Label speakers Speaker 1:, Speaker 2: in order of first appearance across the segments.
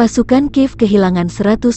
Speaker 1: Pasukan Kiev kehilangan 150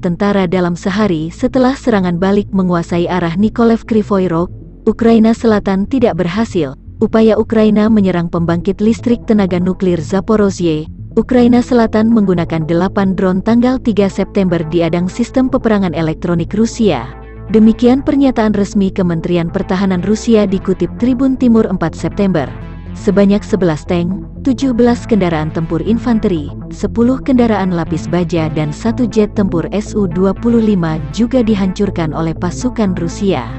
Speaker 1: tentara dalam sehari setelah serangan balik menguasai arah Nikolaev Kryvyi Rog, Ukraina Selatan tidak berhasil. Upaya Ukraina menyerang pembangkit listrik tenaga nuklir Zaporozhye, Ukraina Selatan menggunakan 8 drone tanggal 3 September diadang sistem peperangan elektronik Rusia. Demikian pernyataan resmi Kementerian Pertahanan Rusia dikutip Tribun Timur 4 September. Sebanyak 11 tank, 17 kendaraan tempur infanteri, 10 kendaraan lapis baja dan 1 jet tempur Su-25 juga dihancurkan oleh pasukan Rusia.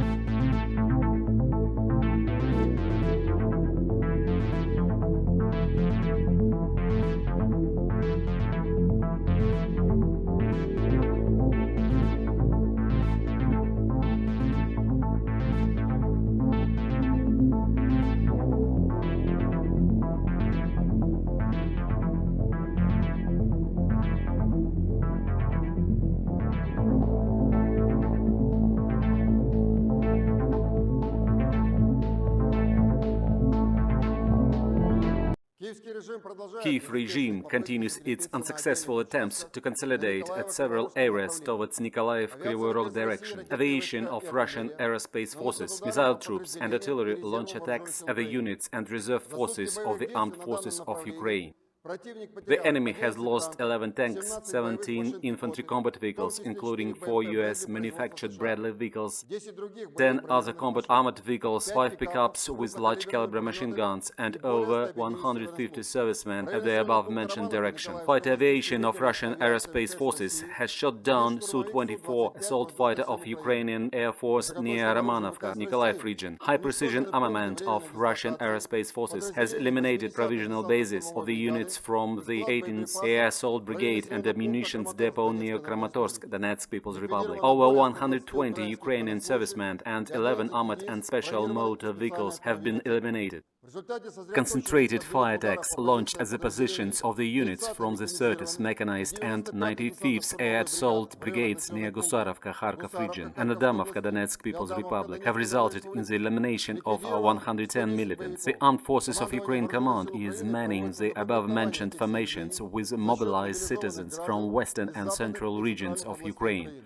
Speaker 2: Kiev regime continues its unsuccessful attempts to consolidate at several areas towards Nikolaev Kryvyi Rog direction. Aviation of Russian aerospace forces, missile troops and artillery launch attacks at the units and reserve forces of the armed forces of Ukraine. The enemy has lost 11 tanks, 17 infantry combat vehicles, including 4 US-manufactured Bradley vehicles, 10 other combat armored vehicles, 5 pickups with large-caliber machine guns, and over 150 servicemen at the above-mentioned direction. Fighter aviation of Russian aerospace forces has shot down Su-24 assault fighter of Ukrainian Air Force near Romanovka, Nikolaev region. High-precision armament of Russian aerospace forces has eliminated provisional bases of the units from the 18th Air Assault Brigade and the munitions depot near Kramatorsk, Donetsk People's Republic. Over 120 Ukrainian servicemen and 11 armored and special motor vehicles have been eliminated. Concentrated fire attacks launched at the positions of the units from the 30th Mechanized and 95th Air Assault Brigades near Gusarovka, Kharkov region, and Adamovka, Donetsk People's Republic have resulted in the elimination of 110 militants. The Armed Forces of Ukraine Command is manning the above-mentioned formations with mobilized citizens from western and central regions of Ukraine.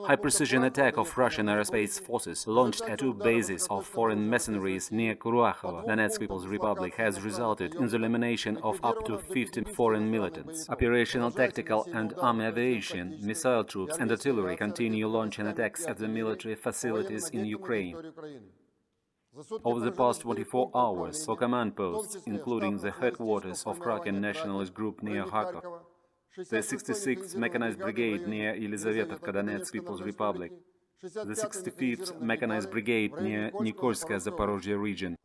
Speaker 2: High-precision attack of Russian aerospace forces launched at 2 bases of foreign mercenaries near Kuruachovo, Donetsk People's Republic, has resulted in the elimination of up to 50 foreign militants. Operational, tactical and army aviation, missile troops and artillery continue launching attacks at the military facilities in Ukraine. Over the past 24 hours, 4 command posts, including the headquarters of Kraken nationalist group near Kharkov, the 66th Mechanized Brigade near Yelizavetovka, Donetsk People's Republic, the 65th Mechanized Brigade near Nikolskoye, Zaporozhye region,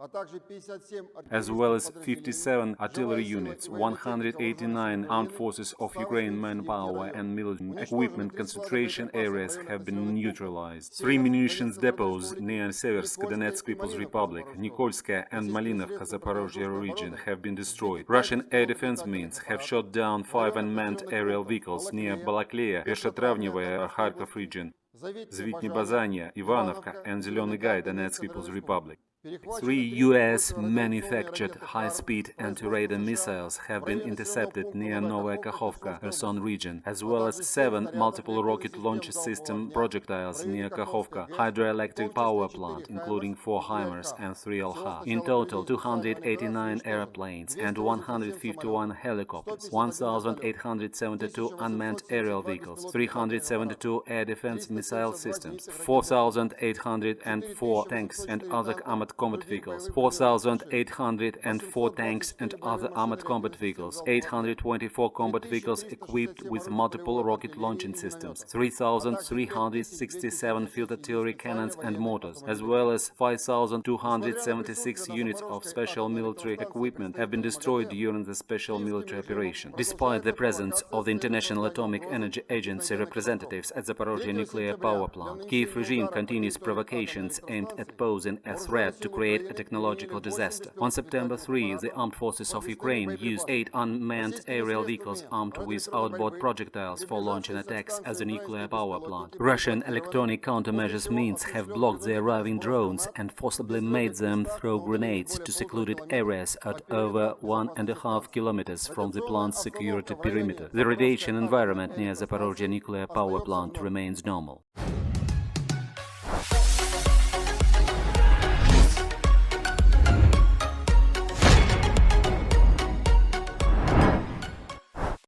Speaker 2: as well as 57 artillery units, 189 Armed Forces of Ukraine manpower and military equipment concentration areas have been neutralized. 3 munitions depots near Seversk, Donetsk People's Republic, Nikolskoye and Malinovka, Zaporozhye region have been destroyed. Russian air defense means have shot down 5 unmanned aerial vehicles near Balakleya, Peshatravnevaya, Kharkov region, Zvitny Bazania, Ivanovka and Zelený Gay, Donetsk People's Republic. 3 US-manufactured high-speed anti-radar missiles have been intercepted near Novaya Kakhovka, Kherson region, as well as 7 multiple rocket launch system projectiles near Kakhovka hydroelectric power plant, including 4 HIMARS and 3 LH. In total, 289 airplanes and 151 helicopters, 1,872 unmanned aerial vehicles, 372 air defense missile systems, 4,804 tanks and other armored combat vehicles, 4,804 tanks and other armored combat vehicles, 824 combat vehicles equipped with multiple rocket launching systems, 3,367 field artillery cannons and mortars, as well as 5,276 units of special military equipment have been destroyed during the special military operation. Despite the presence of the International Atomic Energy Agency representatives at the Zaporozhye nuclear power plant, Kiev regime continues provocations aimed at posing a threat to create a technological disaster. On September 3, the armed forces of Ukraine used 8 unmanned aerial vehicles armed with outboard projectiles for launching attacks at the nuclear power plant. Russian electronic countermeasures means have blocked the arriving drones and forcibly made them throw grenades to secluded areas at over 1.5 kilometers from the plant's security perimeter. The radiation environment near Zaporozhye nuclear power plant remains normal.